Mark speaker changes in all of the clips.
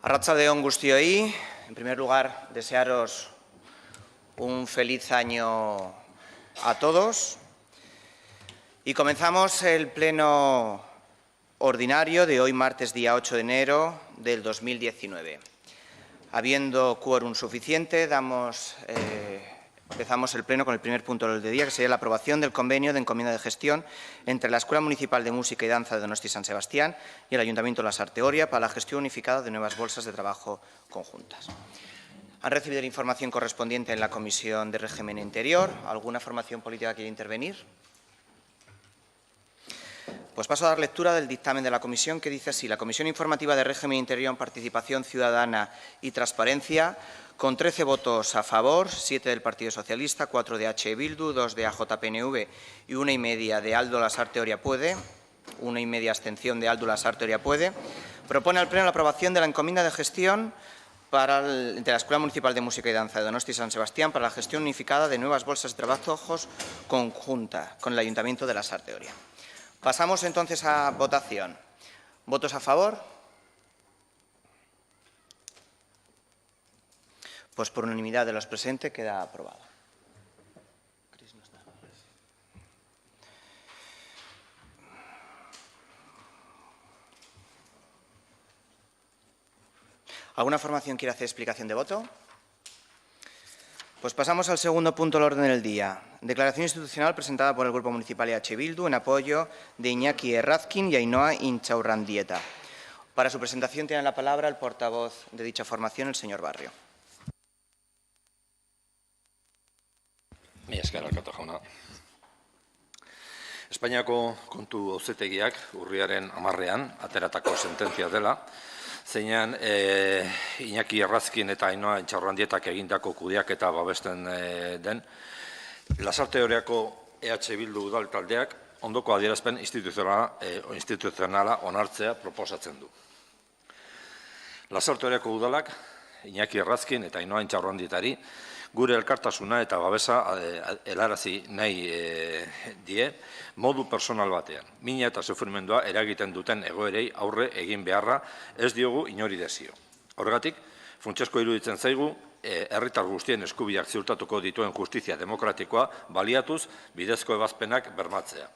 Speaker 1: Arratsalde on guztioi. En primer lugar, desearos un feliz año a todos. Y comenzamos el pleno ordinario de hoy, martes, día 8 de enero del 2019. Habiendo quórum suficiente, empezamos el pleno con el primer punto del día, que sería la aprobación del convenio de encomienda de gestión entre la Escuela Municipal de Música y Danza de Donosti San Sebastián y el Ayuntamiento de La Sarteoria para la gestión unificada de nuevas bolsas de trabajo conjuntas. Han recibido la información correspondiente en la Comisión de Régimen Interior. ¿Alguna formación política quiere intervenir? Pues paso a dar lectura del dictamen de la Comisión, que dice así: la Comisión Informativa de Régimen Interior, Participación Ciudadana y Transparencia, con 13 votos a favor, 7 del Partido Socialista, 4 de H. Bildu, 2 de AJPNV y 1,5 de Aldo Lasarte Puede, 1,5 abstención de Aldo Lasarte Puede, propone al Pleno la aprobación de la encomienda de gestión de la Escuela Municipal de Música y Danza de Donosti San Sebastián para la gestión unificada de nuevas bolsas de trabajo conjunta con el Ayuntamiento de La Sarteoria. Pasamos entonces a votación. ¿Votos a favor? Pues por unanimidad de los presentes queda aprobado. ¿Alguna formación quiere hacer explicación de voto? Pues pasamos al segundo punto del orden del día. Declaración institucional presentada por el Grupo Municipal EH Bildu en apoyo de Iñaki Errazkin y Ainhoa Inchaurrandieta. Para su presentación tiene la palabra el portavoz de dicha formación, el señor Barrio.
Speaker 2: Mila esker, alkate jauna. Espainiako kontu auzitegiak urriaren 10ean ateratako sententzia dela, zeinan Iñaki Errazkin eta Ainhoa Intxaurrandietak egindako kudeaketa babesten den, Lasarteoriako EH Bildu udal taldeak ondoko adierazpen instituzionala onartzea proposatzen du. Lasarteoriako udalak Iñaki Errazkin eta Ainhoa Intxaurrandietari gure elkartasuna eta babesa helarazi nahi die modu personal batean. Mina eta sufrimendua eragiten duten egoerei aurre egin beharra ez diogu inori desio. Horregatik, funtsezko iruditzen zaigu herritar guztien eskubideak ziurtatuko dituen justizia demokratikoa baliatuz bidezko ebazpenak bermatzea.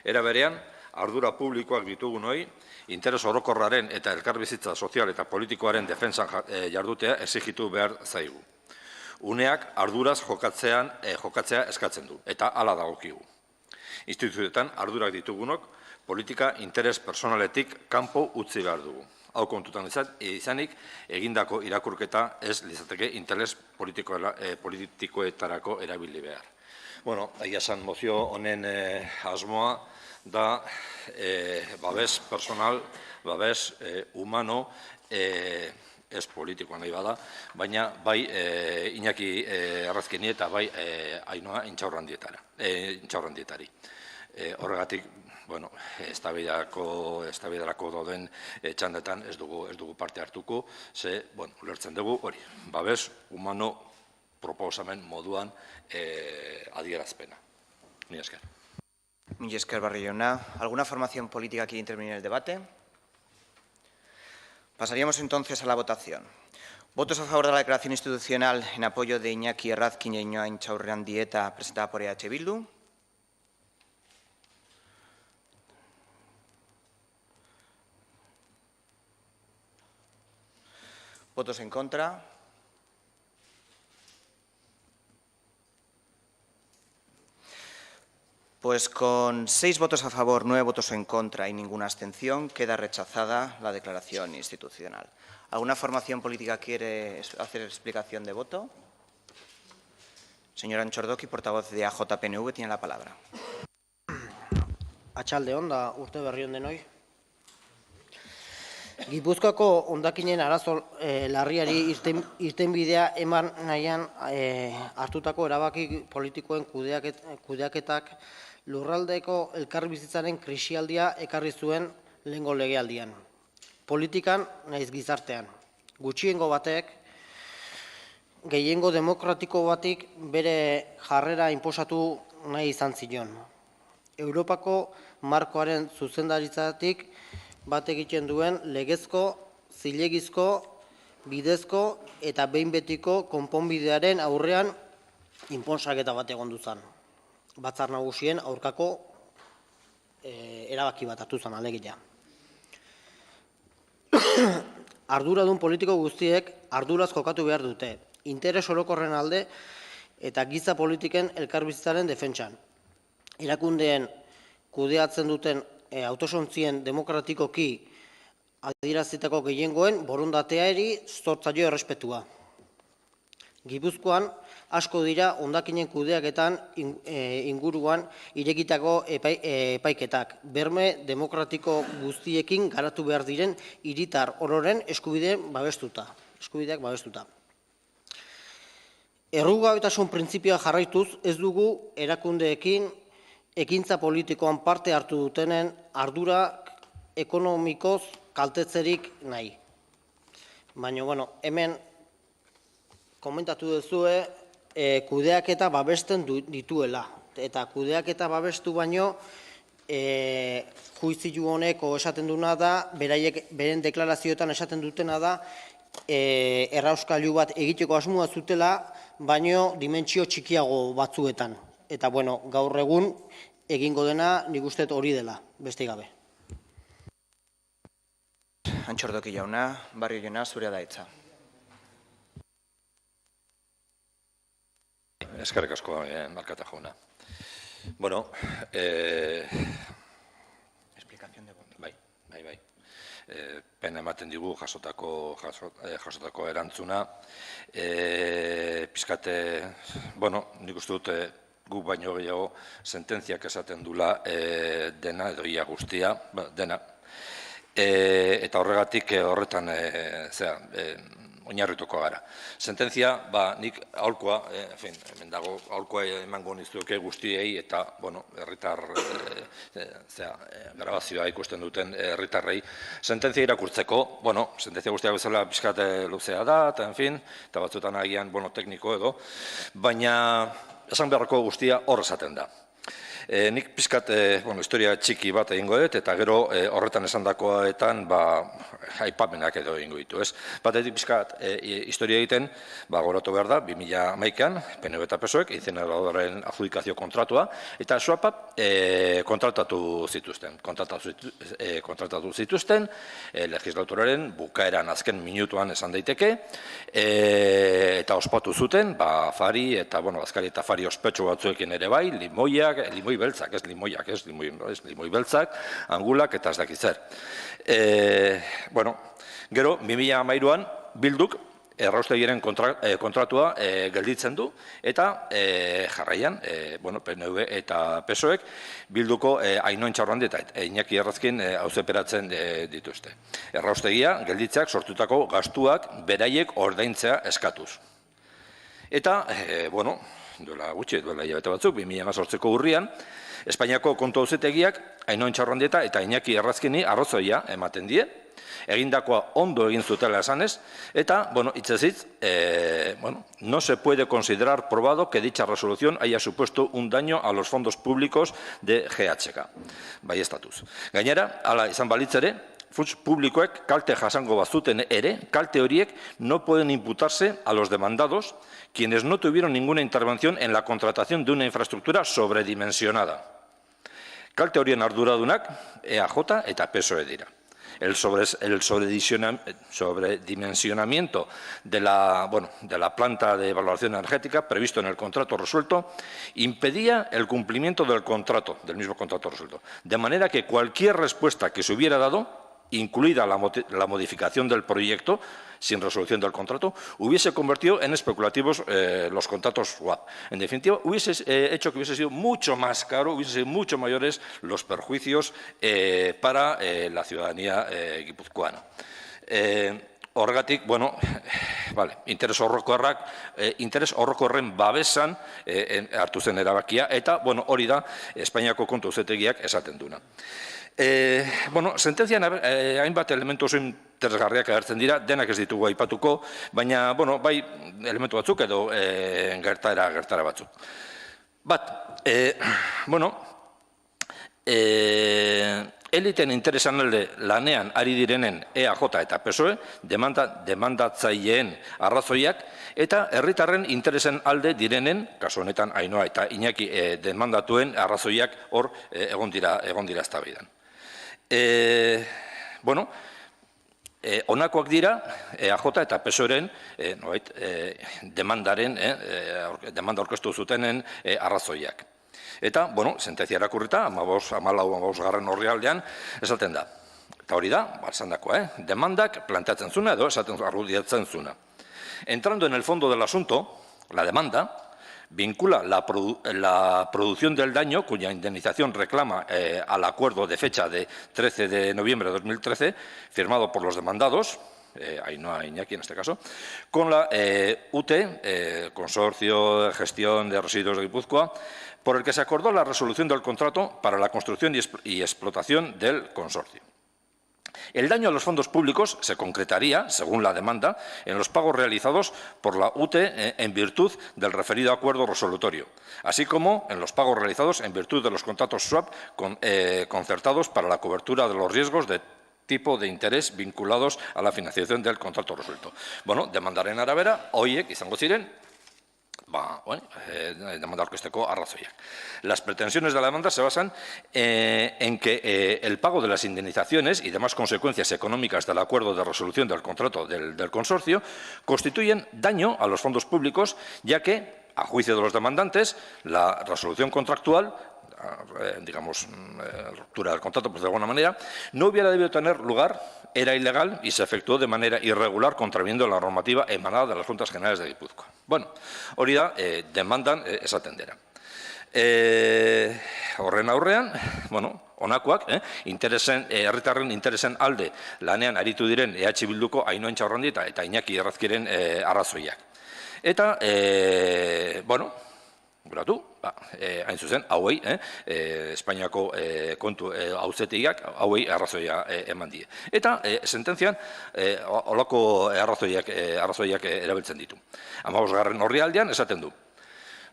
Speaker 2: Era berean, ardura publikoak ditugunoi, interes orokorraren eta elkarbizitza sozial eta politikoaren defentsan jardutea exigitu behar zaigu. Uneak arduraz jokatzea eskatzen du, eta hala dagokigu. Instituzioetan ardurak ditugunok politika interes personaletik kanpo utzi behar dugu. Hau kontutan izanik, egindako irakurketa ez litzateke interes politikoetarako erabili behar. Bueno, egia esan mozio honen asmoa da babes personal, babes humano, ez politikoa nahi bada, baina bai Iñaki Errazkini eta bai Ainhoa Intxaurrandietari. Horregatik, bueno, eztabaidarako dauden txandetan ez dugu parte hartuko, ze, bueno, ulertzen dugu hori, babes humano proposamen moduan adierazpena. Mila esker.
Speaker 1: Mila esker, Barrio jauna. ¿Alguna formación política quiere intervenir en el debate? Pasaríamos entonces a la votación. ¿Votos a favor de la declaración institucional en apoyo de Iñaki Errazkin y Ainhoa Intxaurrandieta presentada por EH Bildu? ¿Votos en contra? Pues con 6 votos a favor, 9 votos en contra y ninguna abstención, queda rechazada la declaración institucional. ¿Alguna formación política quiere hacer explicación de voto? Señora Antxordoki, portavoz de AJPNV, tiene la palabra.
Speaker 3: Atxaldeon da urte berri on denoi. Gipuzkoako hondakinen arazo larriari irtenbidea eman nahian hartutako erabaki politikoen kudeaketak lurraldeko elkarbizitzaren krisialdia ekarri zuen lehengo legealdian. Politikan naiz gizartean. Gutxiengo batek, gehiengo demokratiko batik bere jarrera inposatu nahi izan zion. Europako markoaren zuzendaritzatik bat egiten duen legezko zilegizko, bidezko eta behin betiko konponbidearen aurrean inponsaketa bat egon duzan. Batzar Nagusien aurkako erabaki bat hartu zen alegia. Arduradun politiko guztiek arduraz jokatu behar dute, interes orokorren alde eta giza politiken elkarbizitzaren defentsan. Erakundeen kudeatzen duten autosontzien demokratikoki adierazitako gehiengoen borondateari zortzaio errespetua. Gipuzkoan asko dira hondakinen kudeaketan inguruan irekitako epaiketak, berme demokratiko guztiekin garatu behar diren hiritar ororen eskubideak babestuta. Errugabetasun printzipioa jarraituz ez dugu erakundeekin ekintza politikoan parte hartu dutenen ardura ekonomikoz kaltetzerik nahi. Baina, hemen komentatu duzue kudeaketa babesten dituela. Eta kudeaketa babestu baino juiziu honeko esaten duna da, beren deklarazioetan esaten dutena da, errauskailu bat egiteko asmoa zutela, baino dimentsio txikiago batzuetan. Eta, gaur egun egingo dena nik uste hori dela, beste gabe.
Speaker 1: Antxordoki jauna, Barrio jauna, zurea da hitza.
Speaker 2: Eskerrik asko, Markata jauna.
Speaker 1: Explicación de voto.
Speaker 2: Bai. Pena ematen digu jasotako erantzuna. Pizkate, nik uste dut guk baino gehiago sententziak esaten dula dena, edo ia guztia, dena. Eta horregatik horretan oinarrituko gara. Sententzia, nik aholkoa, hemen dago, aholkoa emango nizueke guztiei eta, herritar, grabazioa ikusten duten herritarrei, sententzia irakurtzeko, sententzia guztiak bezala pixkat luzea da, eta batzuetan agian, tekniko edo, baina esan beharrako guztia hor esaten da. Nik pixkat historia txiki bat egingo dut, eta gero horretan esandakoetan aipamenak edo egingo ditu. Batetik pixkat historia egiten, goratu behar da, 2011an, PNV eta PSOEk, incineradoraren adjudikazio kontratua, eta SUAPap kontratatu zituzten, legislaturaren bukaeran azken minutuan esan daiteke, eta ospatu zuten, Fari eta Azkari eta Fari ospetsu batzuekin ere bai, limoi beltzak, ez limoi beltzak, angulak eta ez dakitzer. Gero, 2013an Bilduk erraustegiaren kontratua gelditzen du, eta jarraian, PNV eta PSOEk Bilduko Ainhoa Intxaurrandi eta Iñaki Errazkin auzeperatzen dituzte. Erraustegia gelditzeak sortutako gastuak beraiek ordaintzea eskatuz. Eta, duela hilabete batzuk, 2018ko urrian, Espainiako kontu auzetegiak Ainhoa Intxaurrandieta eta Iñaki Errazkini arrazoia ematen die, egindakoa ondo egin zutela esanez, eta, hitzez hitz, no se puede considerar probado que dicha resolución haya supuesto un daño a los fondos públicos de GHK. Bai estatuz. Gainera, hala izan balitz ere, funts publikoek kalte jasango bazuten ere, kalte horiek no pueden imputarse a los demandados, quienes no tuvieron ninguna intervención en la contratación de una infraestructura sobredimensionada. Kalte horien arduradunak EAJ eta PSOE dira. El sobredimensionamiento de la planta de valoración energética previsto en el contrato resuelto impedía el cumplimiento del mismo contrato resuelto. De manera que cualquier respuesta que se hubiera dado, incluida la modificación del proyecto, sin resolución del contrato, hubiese convertido en especulativos los contratos swap. En definitiva, hubiese hecho que hubiese sido mucho más caro, hubiese sido mucho mayores los perjuicios para la ciudadanía guipuzcoana. Horregatik, interes orokorren babesan hartu zen erabakia, eta hori da Espainiako kontu auzetegiak esaten duna. Sententzian hainbat elementu oso interesgarriak agertzen dira, denak ez ditugu aipatuko, baina bai elementu batzuk edo gertara batzuk. eliten interesan alde lanean ari direnen EAJ eta PSOE demandatzaileen arrazoiak eta herritarren interesen alde direnen, kasu honetan Ainhoa eta Iñaki demandatuen arrazoiak hor egon dira eztabaidan. Bueno, honakoak dira EAJ eta PSOEren demanda aurkeztu zutenen arrazoiak. Eta, bueno, sententzia irakurrita, 14 orrialdean, esaten da. Eta hori da, esandakoa, demandak planteatzen zuna edo esaten argudiatzen zuna. Entrando en el fondo del asunto, la demanda vincula la producción del daño, cuya indemnización reclama al acuerdo de fecha de 13 de noviembre de 2013, firmado por los demandados, Ainhoa e Iñaki en este caso, con la UTE, Consorcio de Gestión de Residuos de Guipúzcoa, por el que se acordó la resolución del contrato para la construcción y explotación del consorcio. El daño a los fondos públicos se concretaría, según la demanda, en los pagos realizados por la UTE en virtud del referido acuerdo resolutorio, así como en los pagos realizados en virtud de los contratos swap concertados para la cobertura de los riesgos de tipo de interés vinculados a la financiación del contrato resuelto. Bueno, demandaren arabera, horiek izango ziren, demanda aurkezteko arrazoiak. Las pretensiones de la demanda se basan en que el pago de las indemnizaciones y demás consecuencias económicas del acuerdo de resolución del contrato del consorcio constituyen daño a los fondos públicos, ya que, a juicio de los demandantes, la resolución contractual, digamos, ruptura del contrato, pues de alguna manera, no hubiera debido tener lugar, era ilegal y se efectuó de manera irregular contraviniendo la normativa emanada de las Juntas Generales de Guipúzcoa. Bueno, hori da, demandan esaten dira. Horren aurrean, bueno, honakoak, herritarren interesen alde lanean aritu diren EH Bilduko Ainhoa Intxaurrandita eta Iñaki Errazkiren arrazoiak. Eta, bueno, guratu, hain zuzen, hauei, Espainiako kontu auzitegiak, hauei arrazoia eman die. Eta, sententzian, holako arrazoiak erabiltzen ditu. 15. orrialdean esaten du.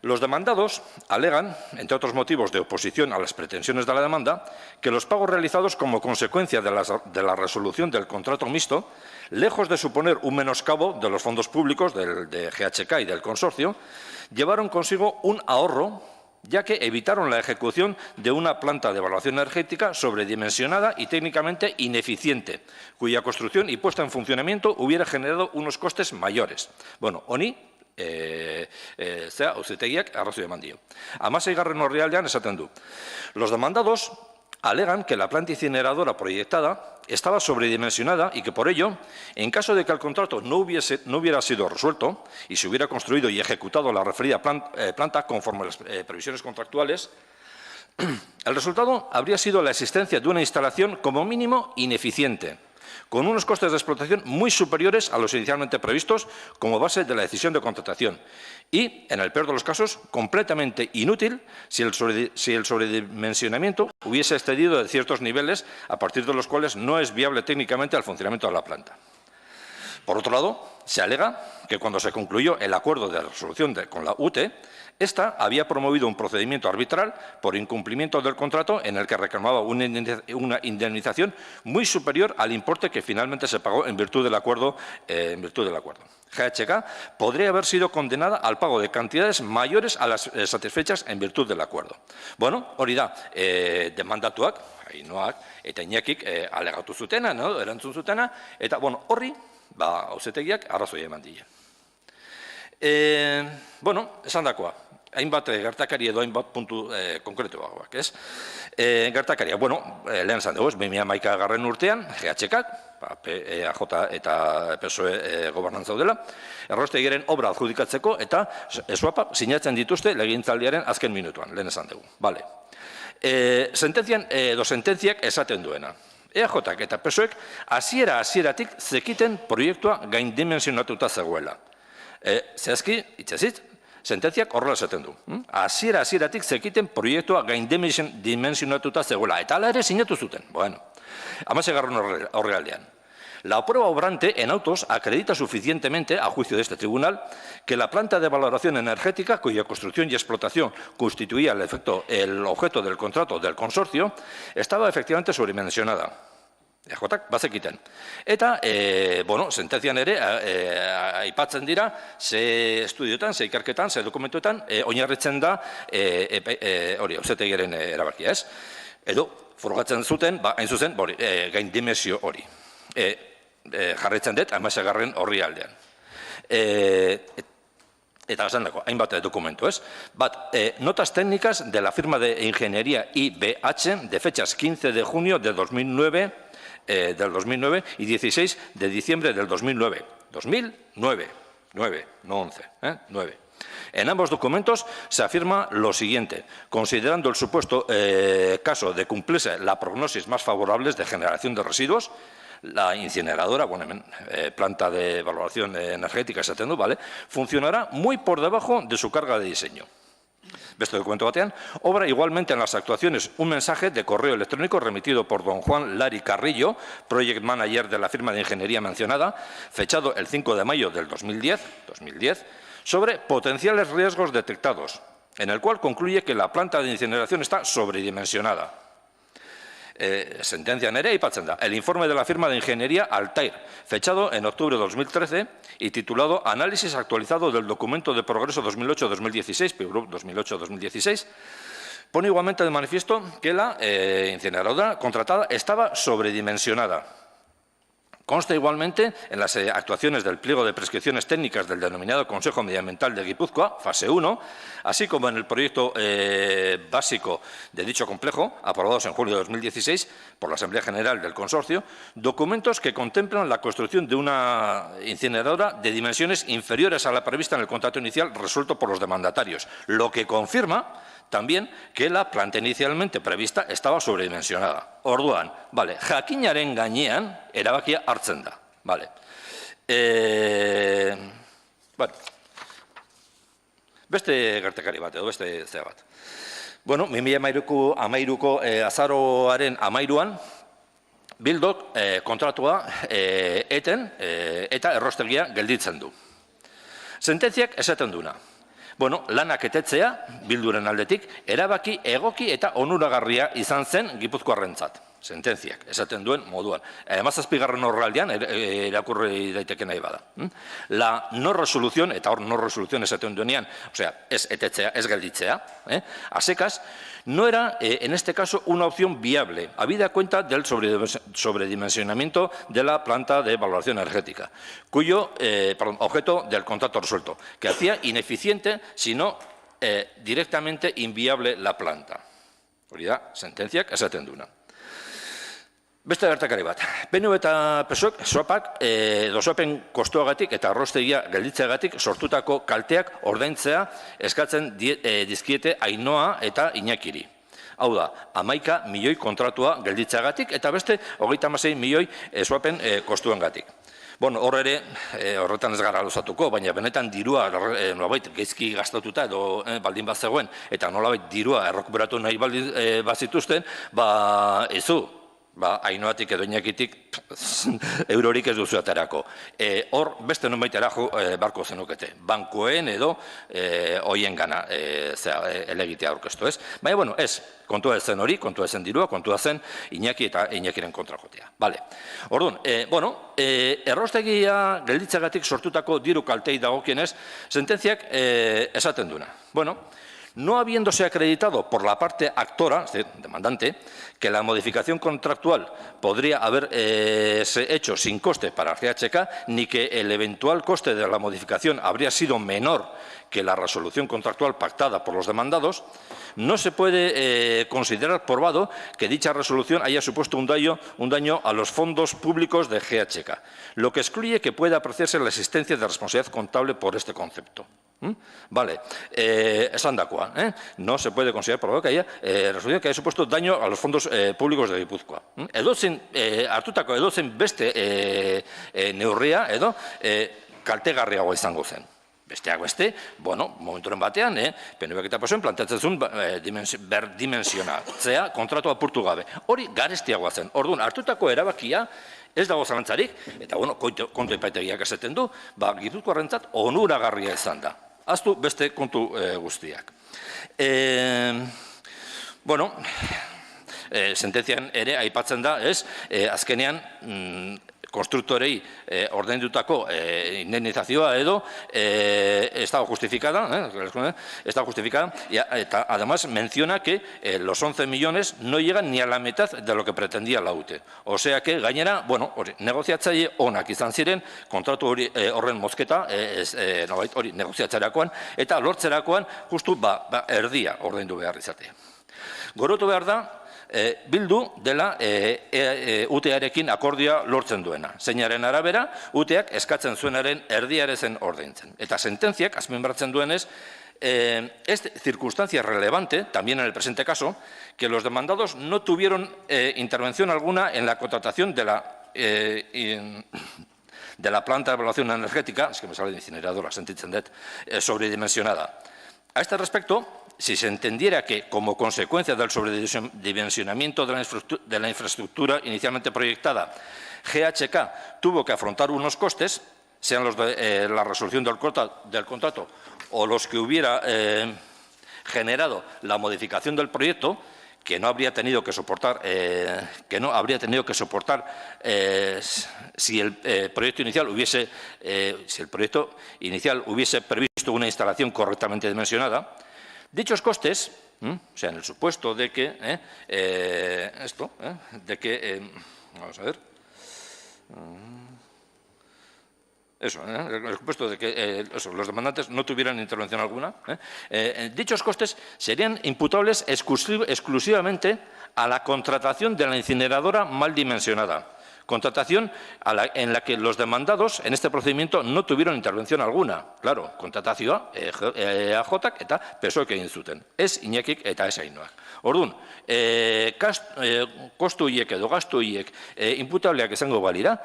Speaker 2: Los demandados alegan, entre otros motivos de oposición a las pretensiones de la demanda, que los pagos realizados como consecuencia de la resolución del contrato mixto, lejos de suponer un menoscabo de los fondos públicos de GHK y del consorcio, llevaron consigo un ahorro, ya que evitaron la ejecución de una planta de evaluación energética sobredimensionada y técnicamente ineficiente, cuya construcción y puesta en funcionamiento hubiera generado unos costes mayores. Bueno, honi, auzitegiak arrazoi eman dio. 16. orrialdean esaten du. Los demandados alegan que la planta incineradora proyectada estaba sobredimensionada y que por ello, en caso de que el contrato no hubiera sido resuelto y se hubiera construido y ejecutado la referida planta conforme a las previsiones contractuales, el resultado habría sido la existencia de una instalación como mínimo ineficiente, con unos costes de explotación muy superiores a los inicialmente previstos como base de la decisión de contratación y, en el peor de los casos, completamente inútil si el sobredimensionamiento hubiese excedido de ciertos niveles a partir de los cuales no es viable técnicamente el funcionamiento de la planta. Por otro lado, se alega que cuando se concluyó el acuerdo de resolución con la UTE, esta había promovido un procedimiento arbitral por incumplimiento del contrato en el que reclamaba una indemnización muy superior al importe que finalmente se pagó en virtud del acuerdo. GHK podría haber sido condenada al pago de cantidades mayores a las satisfechas en virtud del acuerdo. Bueno, hori da, demandatuak, Ainhoak eta Iñakik alegatu zutena, erantzun zutena, eta, bueno, horri, auzitegiak arrazoia eman die. Bueno, esan dakoa, hainbat gertakari edo hainbat puntu konkretuagoak, ez? Gertakaria, bueno, lehen esan dugu, 2011 urtean, GHK, EAJ eta PSOE gobernantza daudela, erraustegiaren obra adjudikatzeko eta swapa sinatzen dituzte legegintzaldiaren azken minutuan, lehen esan dugu. Bale. Sententziak esaten duena. EAJak eta PSOEk hasieratik zekiten proiektua gaindimensionatuta zegoela. Zehazki, hitzezit, sententziak horrela esaten du. Hasieratik zekiten proiektua gaindimensionatuta zegoela. Eta hala ere sinatu zuten. Bueno, 16. orrialdean. La prueba obrante en autos acredita suficientemente, a juicio de este tribunal, que la planta de valoración energética, cuya construcción y explotación constituía el objeto del contrato del consorcio, estaba efectivamente sobredimensionada. Ejotak, bazekiten. Eta, sententzian ere, aipatzen dira, ze estudiotan, ze ikerketan, ze dokumentuetan, oinarritzen da, auzitegiaren erabakia, ez? Edo, frogatzen zuten, hain zuzen, gain dimensio hori. Jarraitzen dut, 11. orrialdean. Eta esan hainbat dokumentu, ez? Notas técnicas de la firma de ingeniería IBH de fechas 15 de junio de 2009 y 16 de diciembre del 2009. 2009, 9, no 11, 9. En ambos documentos se afirma lo siguiente: considerando el supuesto caso de cumplirse la prognosis más favorables de generación de residuos, la incineradora, planta de valoración energética, funcionará muy por debajo de su carga de diseño. Beste documento batean, obra igualmente en las actuaciones un mensaje de correo electrónico remitido por don Juan Lari Carrillo, project manager de la firma de ingeniería mencionada, fechado el 5 de mayo del 2010, sobre potenciales riesgos detectados, en el cual concluye que la planta de incineración está sobredimensionada. Sentencia ere aipatzen da. El informe de la firma de ingeniería Altair, fechado en octubre de 2013 y titulado Análisis actualizado del documento de progreso 2008-2016, PIBRUP 2008-2016, pone igualmente de manifiesto que la incineradora contratada estaba sobredimensionada. Consta igualmente en las actuaciones del pliego de prescripciones técnicas del denominado Consejo Medioambiental de Guipúzcoa, fase 1, así como en el proyecto básico de dicho complejo, aprobados en julio de 2016 por la Asamblea General del Consorcio, documentos que contemplan la construcción de una incineradora de dimensiones inferiores a la prevista en el contrato inicial resuelto por los demandatarios, lo que confirma también que la planta inicialmente prevista estaba sobredimensionada. Orduan, jakinaren gainean erabakia hartzen da. Beste gertakari bat, edo beste zea bat. 2013ko azaroaren 13an, Bildok kontratua eten eta errostegia gelditzen du. Sententziak esaten duna. Lanak etetzea, Bilduren aldetik, erabaki egoki eta onuragarria izan zen Gipuzkoarrentzat. Sententziak, esaten duen moduan. 17. orraldean, irakurri daiteke nahi bada. La no resolución, eta hor no resolución esaten duenean, ez etetzea, ez gelditzea, a secas, no era, en este caso, una opción viable, habida cuenta del sobredimensionamiento de la planta de valoración energética, cuyo objeto del contrato resuelto, que hacía ineficiente, sino directamente inviable la planta. Hori da, sententziak esaten duna. Beste gertakari bat, PNU eta PSOEk soapen kostuagatik eta arrostegia gelditzeagatik sortutako kalteak ordaintzea eskatzen dizkiete Ainhoa eta Iñakiri. Hau da, 11 milioi kontratua gelditzeagatik eta beste 36 milioi soapen kostuengatik. Hor ere, horretan ez gara luzatuko, baina benetan dirua nolabait gaizki gastatuta edo baldin bat zegoen, eta nolabait dirua errekuperatu nahi baldin bazituzten, Ainhoatik edo Iñakitik eurorik ez duzu aterako. Hor, beste nonbaitera barko zenukete, bankoen edo hoien gana elegitea aurkeztu, ez? Baina, ez, kontua ez zen hori, kontua ez zen dirua, kontua zen Iñaki eta Iñakiren kontrajotea. Orduan, errostegia gelditzeagatik sortutako diru kaltei dagokienez, sententziak esaten duna. No habiéndose acreditado por la parte actora, es decir, demandante, que la modificación contractual podría haberse hecho sin coste para GHK, ni que el eventual coste de la modificación habría sido menor que la resolución contractual pactada por los demandados, no se puede considerar probado que dicha resolución haya supuesto un daño a los fondos públicos de GHK, lo que excluye que pueda apreciarse la existencia de responsabilidad contable por este concepto. Esan dakoa, no se puede considerar probado que haya resolución que haya supuesto daño a los fondos públicos de Gipuzkoa. Hartutako edozen beste neurria edo kaltegarriagoa izango zen. Besteak beste, momenturen batean, PNVk eta PSOEn planteatzen zuen berdimensionatzea kontratu apurtu gabe. Hori garestiagoa zen. Orduan, hartutako erabakia ez dago zalantzarik, eta kontu epaitegiak esaten du, Gipuzkoarrentzat onuragarria izan da. Ahaztu beste kontu guztiak. Sententzian ere aipatzen da, azkenean, konstruktorei ordaindutako indemnizazioa edo estaba justificada, eta además menciona que los 11 millones no llegan ni a la mitad de lo que pretendía la UTE. O sea que gainera, negoziatzaile onak izan ziren, kontratu horren mozketa, hori negoziatzerakoan, eta lortzerakoan justu erdia ordaindu behar izatea. Gorotu behar da, Bildu dela UTEarekin akordioa lortzen duena. Zeinaren arabera, UTEak eskatzen zuenaren erdiare zen ordaintzen. Eta sententziak, azpimarratzen duenez, es circunstancia relevante, también en el presente caso, que los demandados no tuvieron intervención alguna en la contratación de la planta de evaluación energética, es que me sale de incineradora, sentitzen dut, sobredimensionada. A este respecto, si se entendiera que, como consecuencia del sobredimensionamiento de la infraestructura inicialmente proyectada, GHK tuvo que afrontar unos costes, sean los de la resolución del contrato o los que hubiera generado la modificación del proyecto, que no habría tenido que soportar, si el proyecto inicial hubiese previsto una instalación correctamente dimensionada. Dichos costes, o sea, en el supuesto de que, vamos a ver, en el supuesto de que los demandantes no tuvieran intervención alguna, dichos costes serían imputables exclusivamente a la contratación de la incineradora mal dimensionada. Contratación en la que los demandados en este procedimiento no tuvieron intervención alguna. Claro, kontratazioa EAJak eta PSOEk egin zuten. Ez Iñakik eta ez Ainhoak. Orduan, kostu horiek edo gastu horiek inputableak izango balira,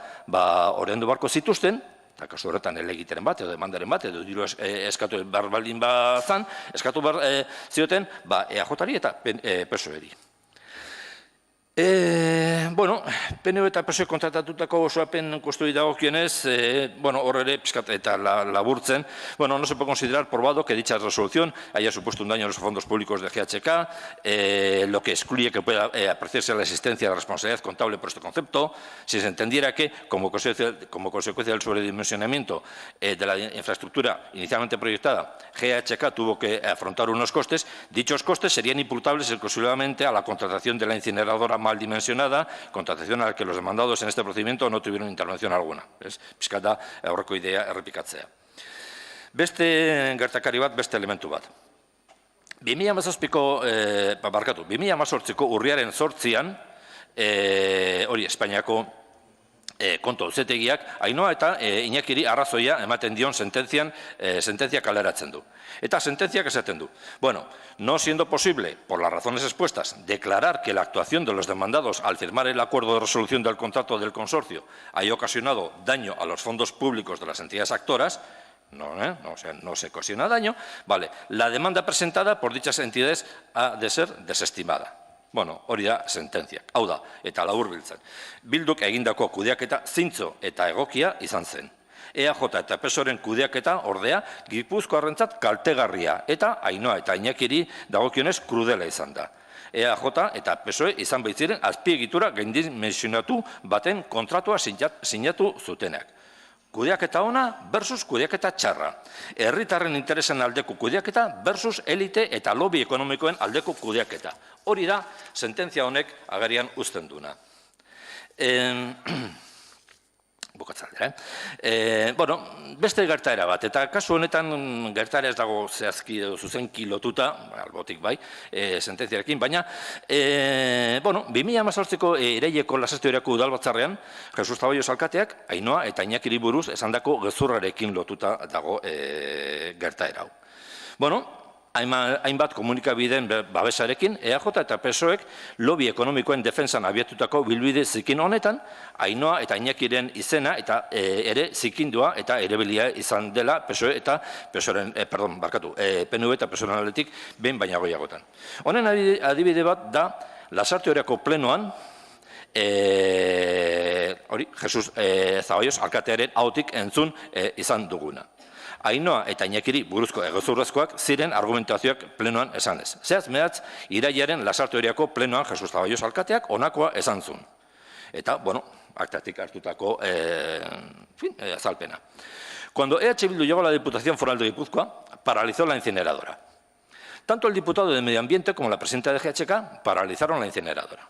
Speaker 2: ordaindu beharko zituzten, eta kasu horretan helegiteren bat, edo demandaren bat, edo diru eskatu behar baldin bazan, eskatu behar zioten EAJari eta PSOEri. PNV eta PSOE kontratatutako osoapen kostuei dagokionez, hor ere pixkat eta laburtzen, no se puede considerar probado que dicha resolución haya supuesto un daño a los fondos públicos de GHK, lo que excluye que pueda apreciarse la existencia de responsabilidad contable por este concepto, si se entendiera que, como consecuencia del sobredimensionamiento de la infraestructura inicialmente proyectada, GHK tuvo que afrontar unos costes, dichos costes serían imputables exclusivamente a la contratación de la incineradora mal dimensionada, contratación a la que los demandados en este procedimiento no tuvieron intervención alguna. Pixkat da aurreko idea errepikatzea. Beste gertakari bat, beste elementu bat. 2018ko urriaren 8an, hori Espainiako kontu auzetegiak, Ainhoa eta Iñakiri arrazoia ematen dion sententzia kaleratzen du. Eta sententziak esaten du. No siendo posible, por las razones expuestas, declarar que la actuación de los demandados al firmar el acuerdo de resolución del contrato del consorcio haya ocasionado daño a los fondos públicos de las entidades actoras, no se ocasiona daño, la demanda presentada por dichas entidades ha de ser desestimada. Hori da sententziak. Hau da, eta laburbiltzen. Bilduk egindako kudeaketa zintzo eta egokia izan zen. EAJ eta PSOEren kudeaketa ordea Gipuzkoarrentzat kaltegarria eta Ainhoa eta Iñakiri dagokionez krudela izan da. EAJ eta PSOE izan baitziren azpiegitura gaindimensionatu baten kontratua sinatu zutenak. Kudeaketa ona versus kudeaketa txarra. Herritarren interesen aldeko kudeaketa versus elite eta lobby ekonomikoen aldeko kudeaketa. Hori da, sententzia honek agerian uzten duna. Bukatzaldera, beste gertaera bat, eta kasu honetan gertaera ez dago zehazki edo zuzenki lotuta, albotik sententziarekin, baina, 2018ko iraileko Lasarte-Oriako udalbatzarrean, Jesus Zaballos alkateak, Ainhoa eta Iñakiri buruz esandako gezurrarekin lotuta dago gertaera hau. hainbat komunikabideen babesarekin, EAJ eta PSOEk lobby ekonomikoen defentsan abiatutako bilbide zikin honetan, Ainhoa eta Iñakiren izena eta ere zikindua eta erebelia izan dela PSOE eta PNV eta PSOEren aldetik behin baina gehiagotan. Honen adibide bat da Lasarte-Oriako plenoan, Jesus Zaballos alkatearen ahotik entzun izan duguna. Ainhoa eta Iñakiri buruzko gezurrezkoak ziren argumentazioak plenoan esanez. Zehaz mehatz, irailaren Lasarte-Oriako plenoan Jesus Zaballos alkateak onakoa esan zuen. Eta, bueno, aktatik hartutako azalpena. Cuando EH Bildu llegó a la Diputación Foral de Guipúzcoa, paralizó la incineradora. Tanto el diputado de Medio Ambiente como la presidenta de GHK paralizaron la incineradora.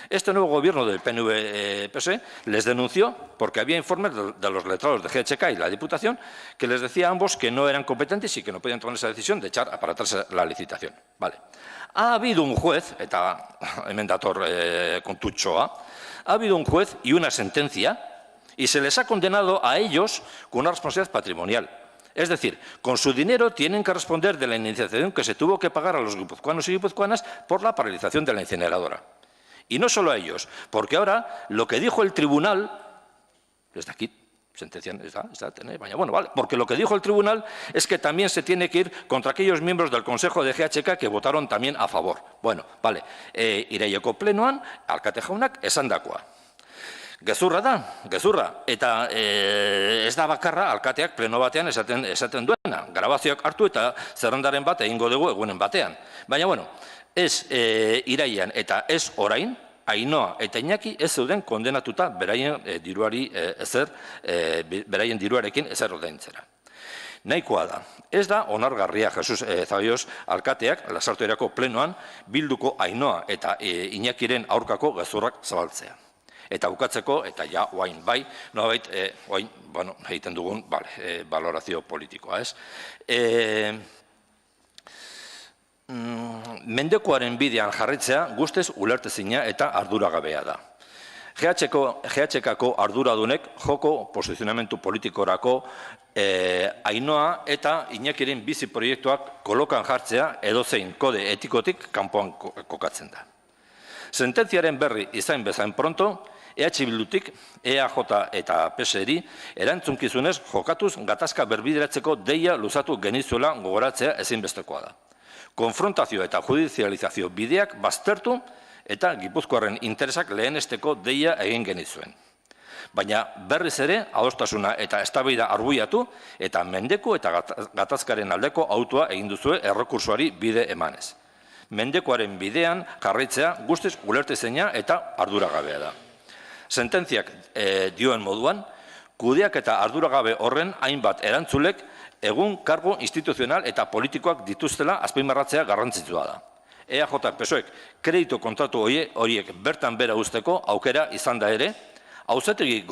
Speaker 2: Este nuevo gobierno del PNV-PSOE les denunció porque había informes de los letrados de GHK y la Diputación que les decía a ambos que no eran competentes y que no podían tomar esa decisión de echar para atrás la licitación. Vale. Ha habido un juez, eta hemen dator kontutxoa, ha habido un juez y una sentencia y se les ha condenado a ellos con una responsabilidad patrimonial. Es decir, con su dinero tienen que responder de la indemnización que se tuvo que pagar a los guipuzcoanos y guipuzcoanas por la paralización de la incineradora. Y no solo a ellos, porque ahora lo que dijo el tribunal, desde aquí, sentencia, bueno, vale, porque lo que dijo el tribunal es que también se tiene que ir contra aquellos miembros del Consejo de GHK que votaron también a favor. Bueno, vale, iraileko plenoan, alkate jaunak esandakoa. Gezurra da, gezurra, eta ez da bakarra alkateak pleno batean esaten duena. Grabazioak hartu eta zerrendaren bat egingo dugu egunen batean. Baina, bueno, ez irailean eta ez orain, Ainhoa eta Iñaki ez zeuden kondenatuta beraien diruarekin ezer ordaintzera. Nahikoa da. Ez da onargarria Jesus Zaballos alkateak Lasarte-Oriako plenoan Bilduko Ainhoa eta Iñakiren aurkako gezurrak zabaltzea. Eta bukatzeko, eta ja, oain bai, nolabait, oain, bueno, egiten dugun, valorazio politikoa, ez? Mendekoaren bidean jarritzea guztez ulertezina eta arduragabea da. GHK-ko arduradunek joko posizionamentu politikorako Ainhoa eta Iñakiren bizi proiektuak kolokan jartzea edozein kode etikotik kanpoan kokatzen da. Sententziaren berri izain bezain pronto, EH Bildutik, EAJ eta PSeri erantzunkizunez jokatuz gatazka berbideratzeko deia luzatu genizuela gogoratzea ezinbestekoa da. Konfrontazio eta judizializazio bideak baztertu eta Gipuzkoarren interesak lehenesteko deia egin genizuen. Baina berriz ere, adostasuna eta eztabaida arbuiatu eta mendeku eta gatazkaren aldeko autua egin duzue errekursoari bide emanez. Mendekoaren bidean jarraitzea guztiz ulertezina eta arduragabea da. Sententziak dioen moduan, kudeak eta arduragabe horren hainbat erantzulek egun kargo instituzional eta politikoak dituztela azpimarratzea garrantzitsua da. EAJ PSOEk kreditu kontratu horiek bertan bera uzteko aukera izan da ere, auzitegi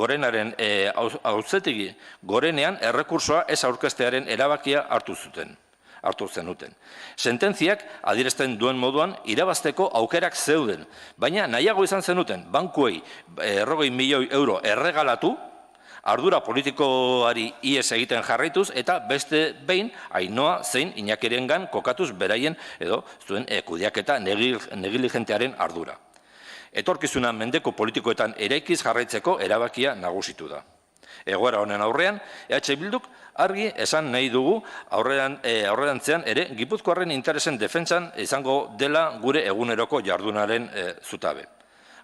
Speaker 2: gorenean errekursoa ez aurkeztearen erabakia hartu zenuten. Sententziak adierazten duen moduan irabazteko aukerak zeuden, baina nahiago izan zenuten bankuei 40 milioi euro erregalatu, ardura politikoari ies egiten jarraituz eta beste behin Ainhoa zein Iñakirengan kokatuz beraien edo zuen kudeaketa negiligentearen ardura. Etorkizuna mendeko politikoetan eraikiz jarraitzeko erabakia nagusitu da. Egoera honen aurrean, EH Bilduk argi esan nahi dugu aurrerantzean ere Gipuzkoarren interesen defentsan izango dela gure eguneroko jardunaren zutabe.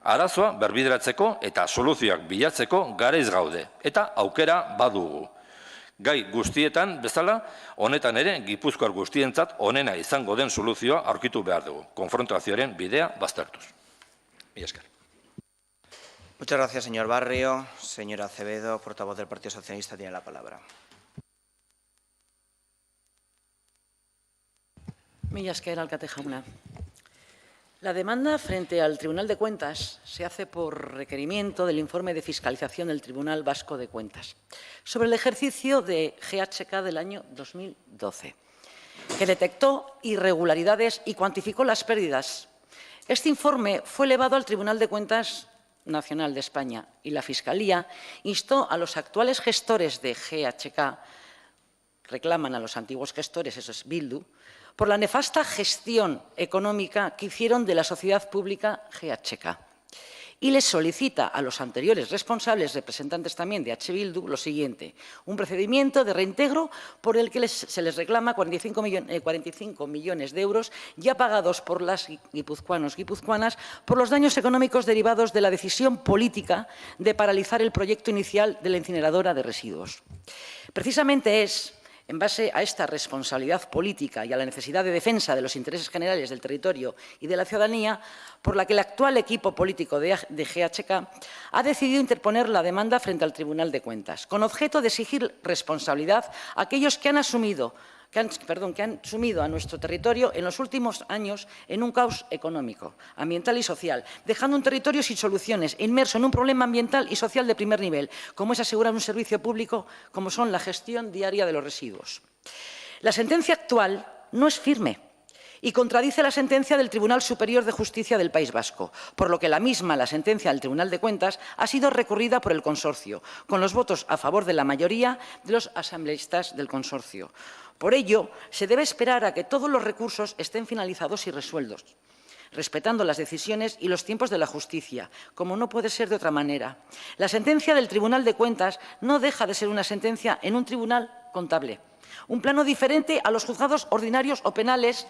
Speaker 2: Arazoa berbideratzeko eta soluzioak bilatzeko garaiz gaude eta aukera badugu. Gai guztietan bezala, honetan ere Gipuzkoar guztientzat onena izango den soluzioa aurkitu behar dugu. Konfrontazioaren bidea baztertuz. Mila esker.
Speaker 1: Muchas gracias, señor Barrio. Señor Acevedo, portavoz del Partido Socialista, tiene la palabra.
Speaker 4: Mila esker, alkate jauna. La demanda frente al Tribunal de Cuentas se hace por requerimiento del informe de fiscalización del Tribunal Vasco de Cuentas sobre el ejercicio de GHK del año 2012, que detectó irregularidades y cuantificó las pérdidas. Este informe fue elevado al Tribunal de Cuentas Nacional de España y la Fiscalía instó a los actuales gestores de GHK reclaman a los antiguos gestores, eso es Bildu, por la nefasta gestión económica que hicieron de la sociedad pública GHK. Y les solicita a los anteriores responsables, representantes también de H. Bildu, lo siguiente: un procedimiento de reintegro por el que se les reclama 45 millones de euros ya pagados por las guipuzcoanas por los daños económicos derivados de la decisión política de paralizar el proyecto inicial de la incineradora de residuos. Precisamente es en base a esta responsabilidad política y a la necesidad de defensa de los intereses generales del territorio y de la ciudadanía, por la que el actual equipo político de GHK ha decidido interponer la demanda frente al Tribunal de Cuentas, con objeto de exigir responsabilidad a aquellos que han sumido a nuestro territorio en los últimos años en un caos económico, ambiental y social, dejando un territorio sin soluciones e inmerso en un problema ambiental y social de primer nivel, como es asegurar un servicio público como son la gestión diaria de los residuos. La sentencia actual no es firme y contradice la sentencia del Tribunal Superior de Justicia del País Vasco, por lo que la sentencia del Tribunal de Cuentas ha sido recurrida por el consorcio, con los votos a favor de la mayoría de los asambleístas del consorcio. Por ello, se debe esperar a que todos los recursos estén finalizados y resueltos, respetando las decisiones y los tiempos de la justicia, como no puede ser de otra manera. La sentencia del Tribunal de Cuentas no deja de ser una sentencia en un tribunal contable, un plano diferente a los juzgados ordinarios o penales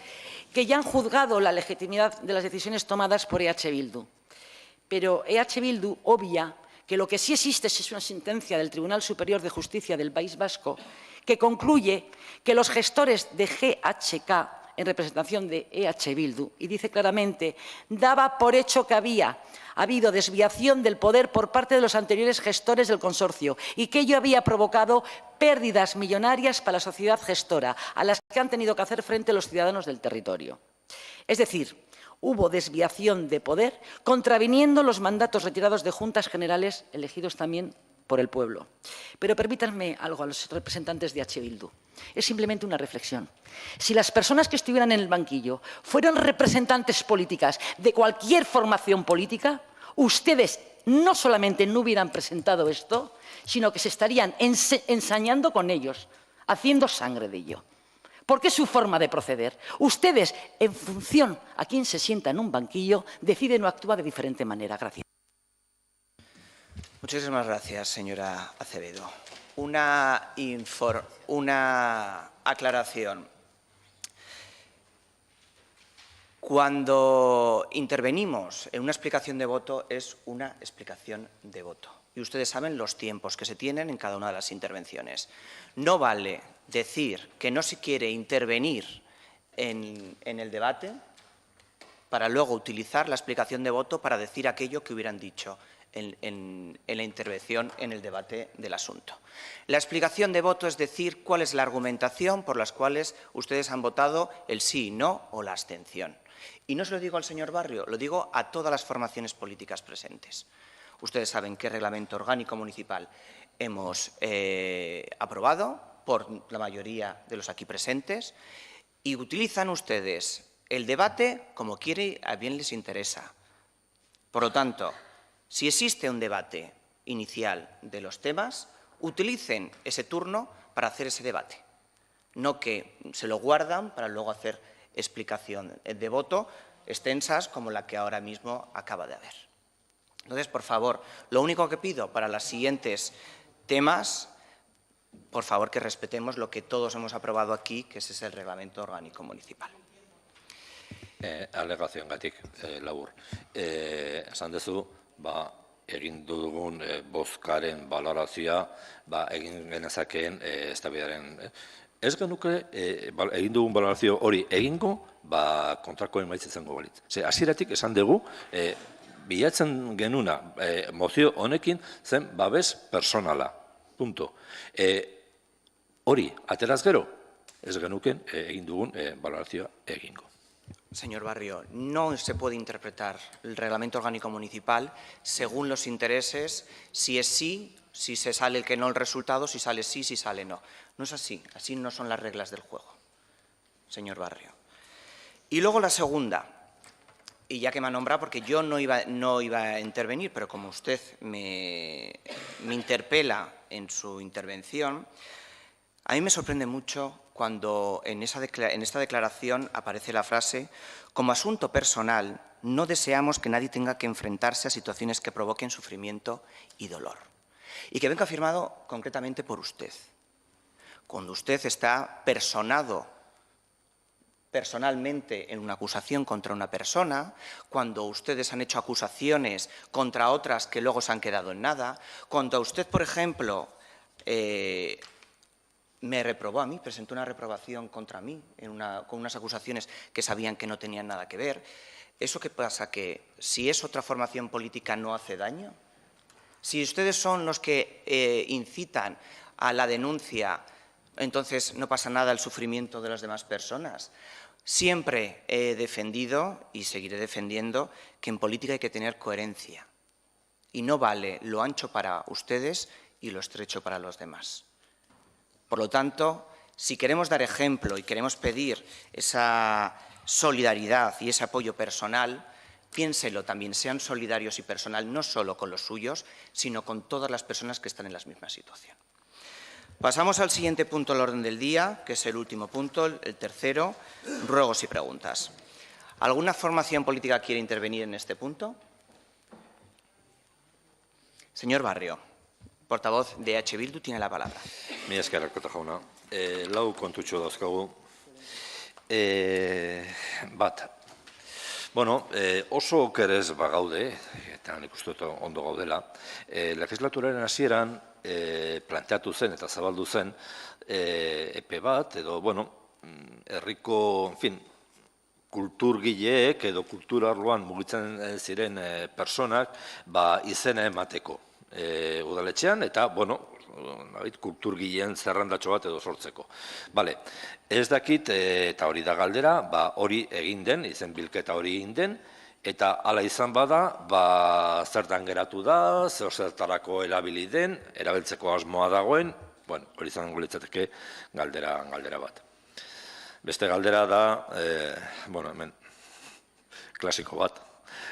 Speaker 4: que ya han juzgado la legitimidad de las decisiones tomadas por EH Bildu. Pero EH Bildu obvia que lo que sí existe es una sentencia del Tribunal Superior de Justicia del País Vasco que concluye que los gestores de GHK, en representación de EH Bildu, y dice claramente, daba por hecho que había habido desviación del poder por parte de los anteriores gestores del consorcio y que ello había provocado pérdidas millonarias para la sociedad gestora, a las que han tenido que hacer frente los ciudadanos del territorio. Es decir, hubo desviación de poder contraviniendo los mandatos retirados de juntas generales elegidos también por el pueblo. Pero permítanme algo a los representantes de H. Bildu. Es simplemente una reflexión. Si las personas que estuvieran en el banquillo fueran representantes políticas de cualquier formación política, ustedes no solamente no hubieran presentado esto, sino que se estarían ensañando con ellos, haciendo sangre de ello. Porque es su forma de proceder. Ustedes, en función a quién se sienta en un banquillo, deciden o actúan de diferente manera. Gracias.
Speaker 1: Muchísimas gracias, señora Acevedo. Una aclaración. Cuando intervenimos en una explicación de voto, es una explicación de voto. Y ustedes saben los tiempos que se tienen en cada una de las intervenciones. No vale decir que no se quiere intervenir en el debate para luego utilizar la explicación de voto para decir aquello que hubieran dicho en la intervención en el debate del asunto. La explicación de voto es decir cuál es la argumentación por las cuales ustedes han votado el sí, no o la abstención. Y no se lo digo al señor Barrio, lo digo a todas las formaciones políticas presentes. Ustedes saben qué reglamento orgánico municipal hemos aprobado por la mayoría de los aquí presentes y utilizan ustedes el debate como quiere y a bien les interesa. Por lo tanto, si existe un debate inicial de los temas, utilicen ese turno para hacer ese debate, no que se lo guardan para luego hacer explicación de voto extensas como la que ahora mismo acaba de haber. Entonces, por favor, lo único que pido para los siguientes temas, por favor, que respetemos lo que todos hemos aprobado aquí, que ese es el reglamento orgánico municipal.
Speaker 2: Alegazioengatik labur. Esan duzu, egin dugun bozkaren balorazioa, egin genezakeen eztabaidaren. Ez genuke egin dugun balorazio hori egingo, kontrako emaitza izango balitz. Hasieratik esan dugu, bilatzen genuna mozio honekin zen babes personala. Punto. Hori, ateraz gero, ez genuken egin dugun balorazioa egingo.
Speaker 1: Señor Barrio, no se puede interpretar el reglamento orgánico municipal según los intereses, si es sí, si se sale el que no el resultado, si sale sí, si sale no. No es así, así no son las reglas del juego, señor Barrio. Y luego la segunda, y ya que me ha nombrado, porque yo no iba a intervenir, pero como usted me interpela en su intervención, A mí me sorprende mucho cuando en esta declaración aparece la frase «Como asunto personal, no deseamos que nadie tenga que enfrentarse a situaciones que provoquen sufrimiento y dolor». Y que venga firmado concretamente por usted. Cuando usted está personalmente en una acusación contra una persona, cuando ustedes han hecho acusaciones contra otras que luego se han quedado en nada, cuando usted, por ejemplo, me reprobó a mí, presentó una reprobación contra mí con unas acusaciones que sabían que no tenían nada que ver. ¿Eso qué pasa? ¿Que si es otra formación política no hace daño? Si ustedes son los que incitan a la denuncia, entonces no pasa nada el sufrimiento de las demás personas. Siempre he defendido y seguiré defendiendo que en política hay que tener coherencia. Y no vale lo ancho para ustedes y lo estrecho para los demás. Por lo tanto, si queremos dar ejemplo y queremos pedir esa solidaridad y ese apoyo personal, piénselo también, sean solidarios y personal no solo con los suyos, sino con todas las personas que están en la misma situación. Pasamos al siguiente punto del orden del día, que es el último punto, el tercero, ruegos y preguntas. ¿Alguna formación política quiere intervenir en este punto? Señor Barrio, portavoz de EH Bildu, tiene la palabra.
Speaker 2: Mila esker, Erkota jauna. Lau kontutxo dauzkagu. Bat. Bueno, oso okerez bagaude, eta nik uste dut ondo gaudela, legislaturaren hasieran planteatu zen eta zabaldu zen epe bat, edo, bueno, herriko, en fin, kulturgileek edo kultura arloan mugitzen ziren personak izena emateko udaletxean, eta, bueno, kulturgileen zerrendatxo bat edo sortzeko. Bale, ez dakit, eta hori da galdera, hori egin den, izen bilketa hori egin den, eta hala izan bada, zertan geratu da, zertarako erabili den, erabiltzeko asmoa dagoen, bueno, hori izango litzateke galdera bat. Beste galdera da, bueno, hemen, klasiko bat,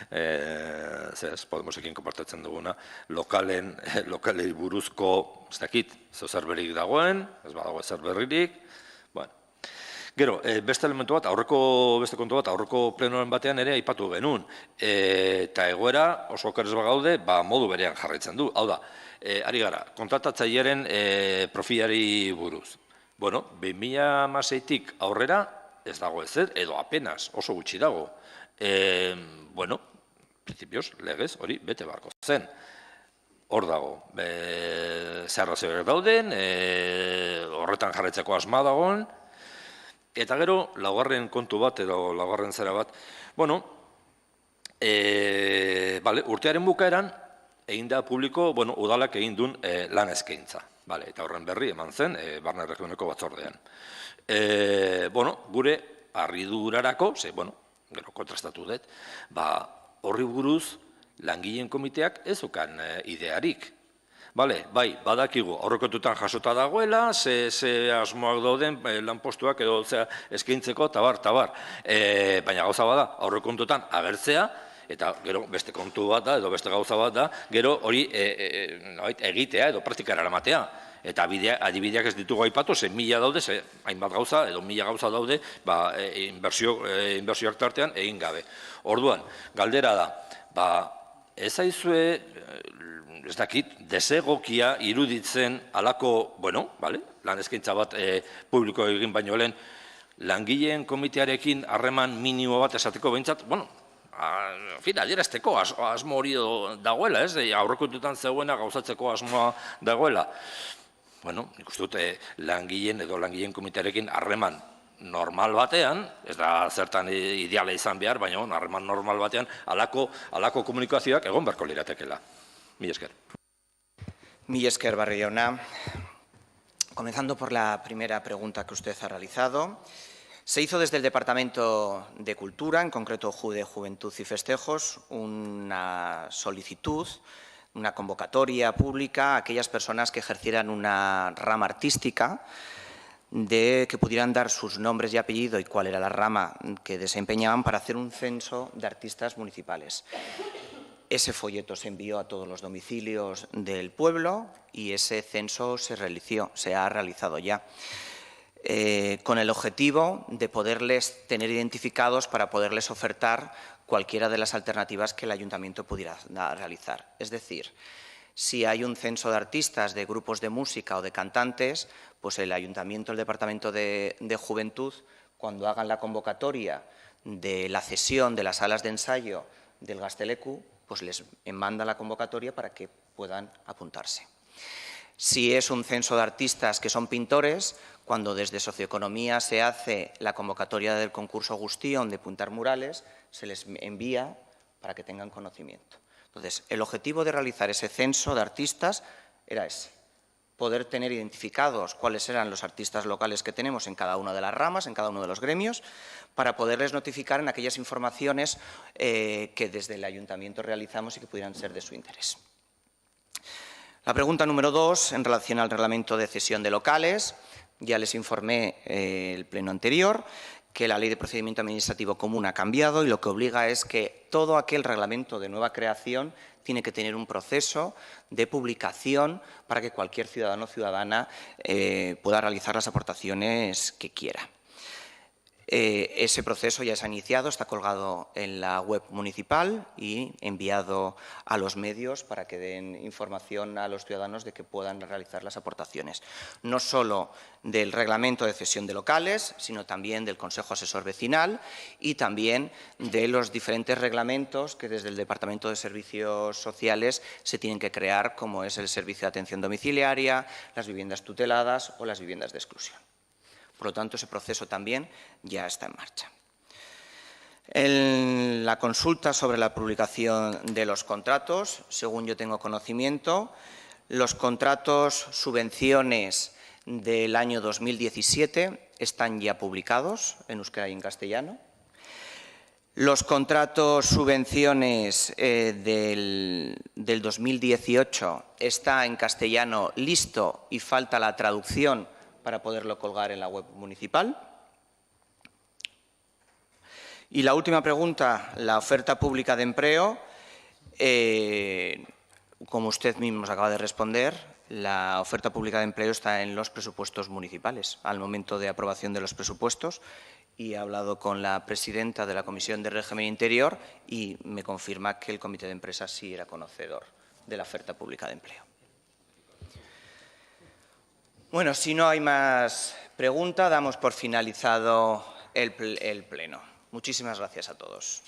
Speaker 2: Podemosekin konpartatzen duguna, lokalei buruzko, ez dakit, zer berrik dagoen, ez badago zer berririk, bueno. Gero, beste elementu bat, beste kontu bat, aurreko plenoren batean ere aipatu genuen, eta egoera oso okerez bagaude, modu berean jarraitzen du. Hau da, ari gara, kontratatzailearen profilari buruz. Bueno, 2016-tik aurrera ez dago ezer, edo apenas oso gutxi dago. Bueno, principios, legez, hori, bete barko zen. Hor dago, zeharrazioak dauden, horretan jarraitzeko asma dagoen, eta gero, laugarren kontu bat, edo laugarren zera bat, bueno, urtearen bukaeran, egin da publiko, bueno, udalak egin duen lan eskaintza. Eta horren berri eman zen, Barne Erregioneko batzordean. Bueno, gure harridurarako, bueno, gero kontrastatu dut, horri buruz langileen komiteak ez ukan idearik. Bai, badakigu, aurrekontutan jasota dagoela, ze asmoak dauden lanpostuak edo eskaintzeko, tabar. Baina gauza bada, aurrekontutan agertzea, eta gero beste kontu bat da, edo beste gauza bat da, gero hori egitea edo praktikara eramatea. Eta adibideak ez ditugu aipatu, ze 1000 daude, ze hainbat gauza, edo 1000 gauza daude, inbertsioak tartean egin gabe. Orduan, galdera da, ez aizue, ez dakit, desegokia iruditzen alako, bueno, lan eskaintza bat publiko egin baino lehen, langileen komitearekin harreman minimo bat esateko behintzat, bueno, adierazteko asmo hori dagoela, ez? Aurrekontutan zegoena gauzatzeko asmoa dagoela. Bueno, nik uste dut langileen edo langileen komitearekin harreman normal batean, ez da zertan ideala izan behar, baina harreman normal batean halako komunikazioak egon beharko liratekela. Mila esker.
Speaker 1: Mila esker, Barrio jauna. Comenzando por la primera pregunta que usted ha realizado. Se hizo desde el Departamento de Cultura, en concreto de Juventud y Festejos, una solicitud, una convocatoria pública a aquellas personas que ejercieran una rama artística, de que pudieran dar sus nombres y apellido y cuál era la rama que desempeñaban para hacer un censo de artistas municipales. Ese folleto se envió a todos los domicilios del pueblo y ese censo se ha realizado ya, con el objetivo de poderles tener identificados para poderles ofertar cualquiera de las alternativas que el ayuntamiento pudiera realizar. Es decir, si hay un censo de artistas, de grupos de música o de cantantes, pues el ayuntamiento, el departamento de Juventud, cuando hagan la convocatoria de la cesión de las salas de ensayo del Gazteleku, pues les manda la convocatoria para que puedan apuntarse. Si es un censo de artistas que son pintores, cuando desde Socioeconomía se hace la convocatoria del concurso Gustión de pintar murales, se les envía para que tengan conocimiento. Entonces, el objetivo de realizar ese censo de artistas era ese, poder tener identificados cuáles eran los artistas locales que tenemos en cada una de las ramas, en cada uno de los gremios, para poderles notificar en aquellas informaciones que desde el ayuntamiento realizamos y que pudieran ser de su interés. La pregunta número 2, en relación al reglamento de cesión de locales, ya les informé el pleno anterior que la Ley de Procedimiento Administrativo Común ha cambiado y lo que obliga es que todo aquel reglamento de nueva creación tiene que tener un proceso de publicación para que cualquier ciudadano o ciudadana pueda realizar las aportaciones que quiera. Ese proceso ya se ha iniciado, está colgado en la web municipal y enviado a los medios para que den información a los ciudadanos de que puedan realizar las aportaciones. No solo del reglamento de cesión de locales, sino también del Consejo Asesor Vecinal y también de los diferentes reglamentos que desde el Departamento de Servicios Sociales se tienen que crear, como es el servicio de atención domiciliaria, las viviendas tuteladas o las viviendas de exclusión. Por lo tanto, ese proceso también ya está en marcha. En la consulta sobre la publicación de los contratos, según yo tengo conocimiento, los contratos subvenciones del año 2017 están ya publicados en euskera y en castellano. Los contratos subvenciones del 2018 está en castellano listo y falta la traducción para poderlo colgar en la web municipal. Y la última pregunta, la oferta pública de empleo. Como usted mismo nos acaba de responder, la oferta pública de empleo está en los presupuestos municipales, al momento de aprobación de los presupuestos, y he hablado con la presidenta de la Comisión de Régimen Interior y me confirma que el Comité de Empresas sí era conocedor de la oferta pública de empleo. Bueno, si no hay más preguntas, damos por finalizado el pleno. Muchísimas gracias a todos.